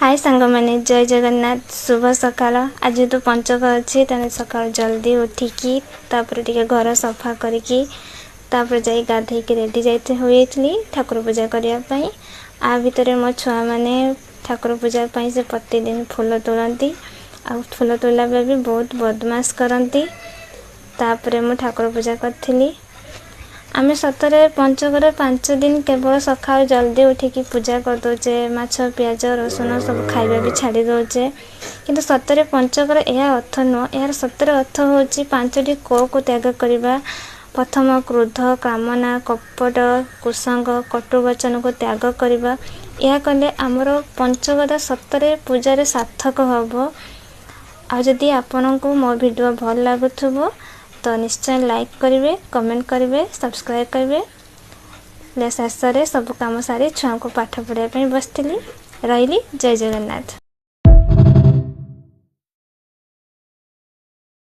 हाय सांग मैंने जय जगन्नाथ शुभ सकाल। आज तो पंचक अच्छी तेना सका जल्दी उठिकी टे घर सफा करी जाई गाधे रेडी जाते हुई ठाकुर पूजा करने। आ भितर मो छुआ मैंने ठाकुर पूजा से प्रतिदिन फूल तोड़ती आ फूल तोड़ला भी बहुत बदमाश करती। मु ठाकुर पूजा करी आम सतरे पंचकर 5 दिन केवल सका जल्दी उठिकी पूजा करदे माछ पियाज रसुण सब खाଇବା भी छाड़ी दौचे किंतु सतरे पंचकर यह अर्थ नुह। यार सतरे अर्थ हूँ 5टी को त्याग करवा। प्रथम क्रोध कामना कपट कुसंग कटुवचन को त्याग करवा। यह कले आमर पंचकता सतरे पूजार सार्थक हम। आदि आपण को मो वीडियो भल लगुव तो निश्चय लाइक करेंगे, कमेंट करेंगे, सब्सक्राइब करेंगे। शेष में सब कम सारी छुआ को पाठ पढ़ाई बसती रही। जय जगन्नाथ।